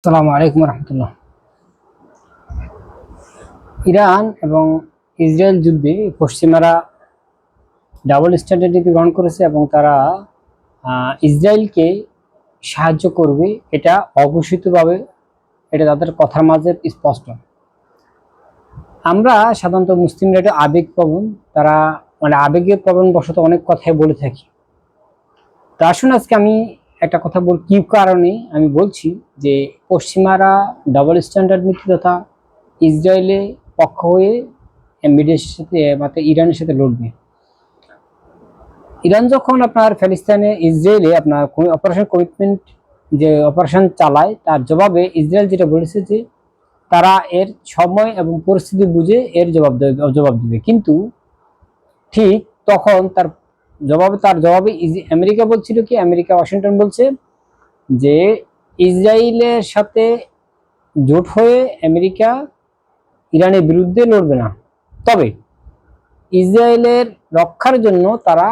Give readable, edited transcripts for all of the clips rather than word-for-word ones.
আসসালামু আলাইকুম রহমতুল্লাহ। ইরান এবং ইসরায়েল যুদ্ধে পশ্চিমারা ডাবল স্ট্র্যাটেজি নীতি গ্রহণ করেছে এবং তারা ইসরায়েলকে সাহায্য করবে, এটা অঘোষিতভাবে, এটা তাদের কথার মাঝে স্পষ্ট। আমরা সাধারণত মুসলিমরা এটা আবেগপ্রবণ, তারা মানে আবেগের প্রবণ বশত অনেক কথাই বলে থাকি। তো আসুন আজকে আমি একটা কথা কি কারণে আমি বলছি যে পশ্চিমারা ডাবল স্ট্যান্ডার্ড নীতি তথা ইসরায়েলের পক্ষ হয়ে মিডের সাথে ইরানের সাথে লড়বে। ইরান যখন আপনার প্যালেস্তাইনে ইসরায়েলে আপনার অপারেশন কমিটমেন্ট যে অপারেশন চালায়, তার জবাবে ইসরায়েল যেটা বলেছে যে তারা এর সময় এবং পরিস্থিতি বুঝে এর জবাব দেবে। কিন্তু ঠিক তখন তার জবাবে আমেরিকা বলছিল কি, আমেরিকা ওয়াশিংটন বলছে যে ইসরায়েলের সাথে জোট হয়ে আমেরিকা ইরানের বিরুদ্ধে লড়বে না, তবে ইসরায়েলের রক্ষার জন্য তারা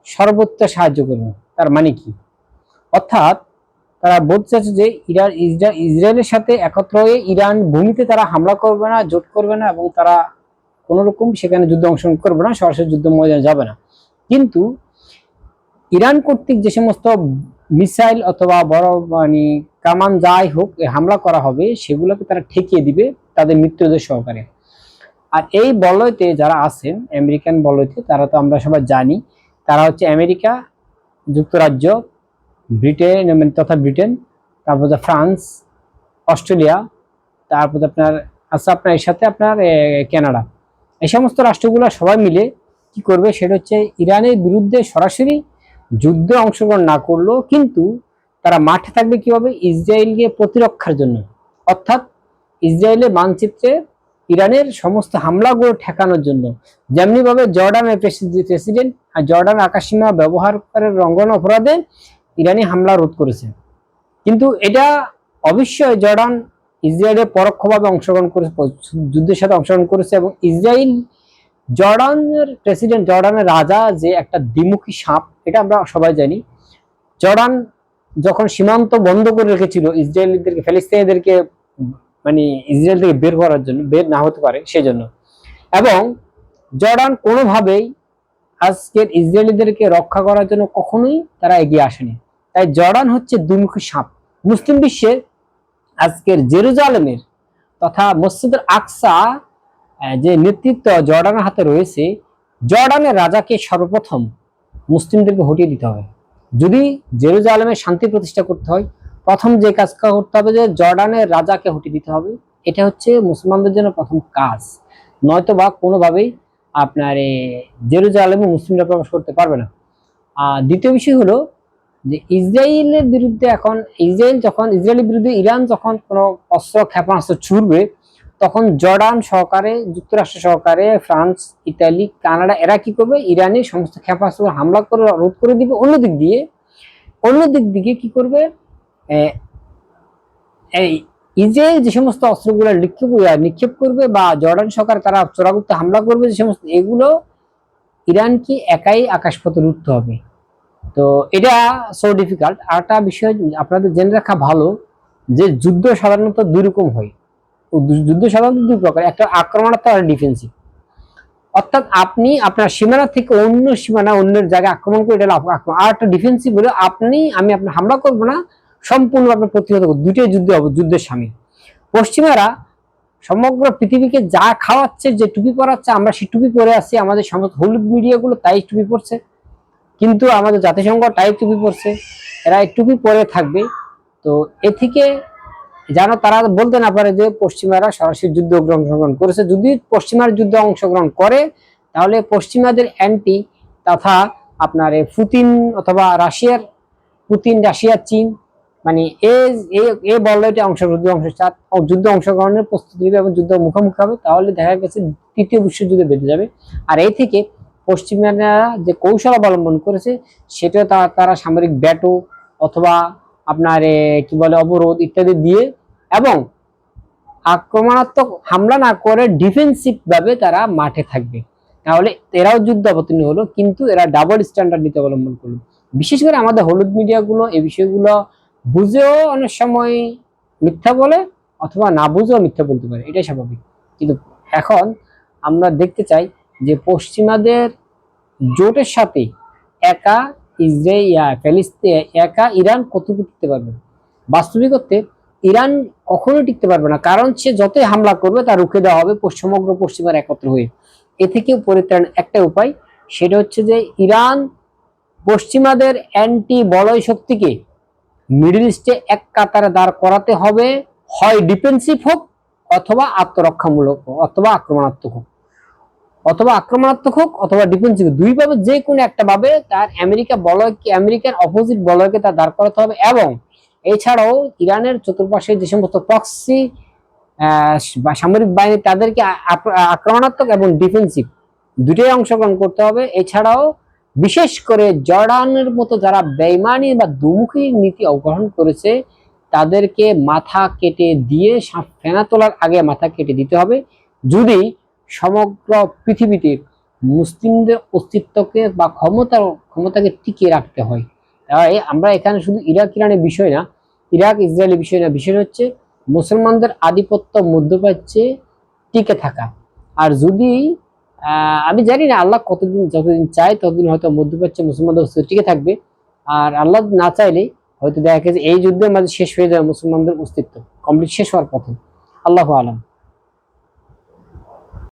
সর্বোচ্চ সাহায্য করবে। তার মানে কি? অর্থাৎ তারা বলতে চাচ্ছে যে ইসরায়েলের সাথে একত্র হয়ে ইরান ভূমিতে তারা হামলা করবে না, জোট করবে না এবং তারা কোন রকম সেখানে যুদ্ধে অংশগ্রহণ করবে না, সরাসরি যুদ্ধ ময়দানে যাবে না। কিন্তু ইরান কর্তৃক যে সমস্ত মিসাইল অথবা বড় কামান যাই হোক হামলা করা হবে, সেগুলোকে তারা ঠেকিয়ে দিবে তাদের মৃত্যুদের সহকারে। আর এই বলয়তে যারা আছেন আমেরিকান বলয়তে, তারা তো আমরা সবাই জানি, তারা হচ্ছে আমেরিকা যুক্তরাজ্য, ব্রিটেন তথা ব্রিটেন, তারপর ফ্রান্স, অস্ট্রেলিয়া, তারপর আপনার এর সাথে আপনার কানাডা। এই সমস্ত রাষ্ট্রগুলো সবাই মিলে কি করবে, সেটা হচ্ছে ইরানের বিরুদ্ধে সরাসরি যুদ্ধে অংশগ্রহণ না করলেও কিন্তু তারা মাঠে থাকবে কিভাবে, ইসরায়েলকে প্রতিরক্ষার জন্য। অর্থাৎ ইসরায়েলের মানচিত্রে ইরানের সমস্ত হামলাগুলো ঠেকানোর জন্য। যেমনি ভাবে জর্ডানের প্রেসিডেন্ট জর্ডান আকাশসীমা ব্যবহার করে রঙ্গন অপরাধে ইরানি হামলা রোধ করেছে। কিন্তু এটা অবশ্যই জর্ডান ইসরায়েলের পরোক্ষভাবে অংশগ্রহণ করেছে, যুদ্ধের সাথে অংশগ্রহণ করেছে। এবং ইসরায়েল জর্ডানের প্রেসিডেন্ট, জর্ডানের রাজা যে একটা দ্বিমুখী সাপ, এটা আমরা সবাই জানি। জর্ডান যখন সীমান্ত বন্ধ করে রেখেছিল ইসরায়েলিদেরকে, ফিলিস্তিনিদেরকে ইসরায়েল থেকে বের করার জন্য, বের না হতে পারে সেজন্য, এবং জর্ডান কোনোভাবেই আজকের ইসরায়েলিদেরকে রক্ষা করার জন্য কখনোই তারা এগিয়ে আসেনি। তাই জর্ডান হচ্ছে দ্বিমুখী সাপ। মুসলিম বিশ্বের আজকের জেরুজালেমের তথা মসজিদুল আকসা যে নেতৃত্ব জর্ডানের হাতে রয়েছে, জর্ডানের রাজাকে সর্বপ্রথম মুসলিমদেরকে হটিয়ে দিতে হবে। যদি জেরুজালেমে শান্তি প্রতিষ্ঠা করতে হয়, প্রথম যে কাজ করতে হবে যে জর্ডানের রাজাকে হটিয়ে দিতে হবে। এটা হচ্ছে মুসলমানদের জন্য প্রথম কাজ, নয়তোবা কোনোভাবেই আপনার জেরুজালেমে মুসলিমরা প্রবেশ করতে পারবে না। আর দ্বিতীয় বিষয় হলো যে ইসরায়েলের বিরুদ্ধে এখন ইসরায়েলের বিরুদ্ধে ইরান যখন কোনো অস্ত্র ক্ষেপণাস্ত্র ছুড়বে, তখন জর্ডান সহকারে, যুক্তরাষ্ট্র সহকারে, ফ্রান্স, ইতালি, কানাডা এরা কি করবে, ইরানের সমস্ত ক্ষেপণাস্ত্র হামলা করে রোধ করে দিবে। অন্যদিক দিয়ে কি করবে, এই ইসরায়েল যে সমস্ত অস্ত্রগুলো নিক্ষেপ করবে বা জর্ডান সরকার তারা চোরাগুপ্ত হামলা করবে, যে সমস্ত এগুলো ইরানকে একাই আকাশপথে উঠতে হবে। তো এটা সো ডিফিকাল্ট। আর একটা বিষয় আপনাদের জেনে রাখা ভালো যে যুদ্ধ সাধারণত দুই রকম হয়। যুদ্ধ সাধারণত দুই প্রকার, একটা আক্রমণাত্মক আর ডিফেন্সিভ। অর্থাৎ আপনি আপনার সীমানা থেকে অন্য সীমানা, অন্যের জায়গায় আক্রমণ করে, এটা আক্রমণ। আর একটা ডিফেন্সিভ হলো আমি আপনার হামলা করবো না, সম্পূর্ণ আপনার প্রতিহত করবো। দুইটাই যুদ্ধের সামিল। পশ্চিমারা সমগ্র পৃথিবীকে যা খাওয়াচ্ছে, যে টুপি পরাচ্ছে, আমরা সেই টুপি পরে আসছি, আমাদের সমস্ত হলুদ মিডিয়াগুলো তাই টুপি পরছে, কিন্তু আমাদের জাতিসংঘ তাই টুপি পরছে, এরা এই টুপি পরে থাকবে। তো এ থেকে যেন তারা বলতে না পারে যে পশ্চিমারা সরাসরি যুদ্ধে অংশগ্রহণ করেছে। যদি পশ্চিমার যুদ্ধে অংশগ্রহণ করে, তাহলে পশ্চিমাদের অ্যান্টি তথা আপনার পুতিন অথবা রাশিয়া, চীন এ বলয়টা যুদ্ধে অংশগ্রহণের প্রস্তুতি নেবে এবং যুদ্ধ মুখোমুখি হবে। তাহলে দেখা গেছে তৃতীয় বিশ্বযুদ্ধ বেঁধে যাবে। আর এই থেকে পশ্চিমারা যে কৌশল অবলম্বন করেছে, সেটা তারা সামরিক ব্যাটো অথবা আপনার কি বলে অবরোধ ইত্যাদি দিয়ে এবং আক্রমণাত্মক হামলা না করে ডিফেন্সিভ ভাবে তারা মাঠে থাকবে। তাহলে এরাও যুদ্ধ অবতীর্ণ হলো, কিন্তু এরা ডাবল স্ট্যান্ডার্ড নীতি অবলম্বন করলো। বিশেষ করে আমাদের হলুদ মিডিয়াগুলো এই বিষয়গুলো বুঝেও অনেক সময় মিথ্যা বলে অথবা না বুঝেও মিথ্যা বলতে পারে, এটাই স্বাভাবিক। কিন্তু এখন আমরা দেখতে চাই যে পশ্চিমাদের জোটের সাথে একা ইসরায়েল ফিলিস্তিন একা ইরান কতটুকু টিকতে পারবে। বাস্তবিকতে ইরান কখনোই টিকতে পারবে না, কারণ সে যতই হামলা করবে তা রুখে দেওয়া হবে সমগ্র পশ্চিমার একত্র হয়ে। এ থেকে পরিত্রাণ একটা উপায়, সেটা হচ্ছে যে ইরান পশ্চিমাদের অ্যান্টি বলয় শক্তিকে মিডল ইস্টে এক কাতারে দাঁড় করাতে হবে, হয় ডিফেন্সিভ হোক অথবা আত্মরক্ষামূলক হোক অথবা আক্রমণাত্মক হোক অথবা ডিফেন্সিভ, দুইভাবে যে কোনো একটা ভাবে তার আমেরিকার অপোজিট বলয়কে তার দাঁড় করাতে হবে। এবং এছাড়াও ইরানের চতুর্পাশে যে সমস্ত প্রক্সি বা সামরিক বাহিনী তাদেরকে আক্রমণাত্মক এবং ডিফেন্সিভ দুটোই অংশগ্রহণ করতে হবে। এছাড়াও বিশেষ করে জর্ডানের মতো যারা বেইমানি বা দুমুখী নীতি অবলম্বন করেছে তাদেরকে মাথা কেটে দিয়ে ফেনা তোলার আগে মাথা কেটে দিতে হবে, যদি সমগ্র পৃথিবীতে মুসলিমদের অস্তিত্বকে বা ক্ষমতাকে টিকিয়ে রাখতে হয়। তাই আমরা এখানে শুধু ইরাক ইরানের বিষয় না, ইরাক ইসরায়েলের বিষয় না, বিষয় হচ্ছে মুসলমানদের আধিপত্য মধ্যপ্রাচ্যে টিকে থাকা। আর যদি আমি জানি না আল্লাহ যতদিন চায় ততদিন হয়তো মধ্যপ্রাচ্যে মুসলমানদের অস্তিত্ব টিকে থাকবে, আর আল্লাহ না চাইলে হয়তো দেখা গেছে এই যুদ্ধের মাঝে শেষ হয়ে যাবে মুসলমানদের অস্তিত্ব, কমপ্লিট শেষ হওয়ার পথে। আল্লাহু আলাম।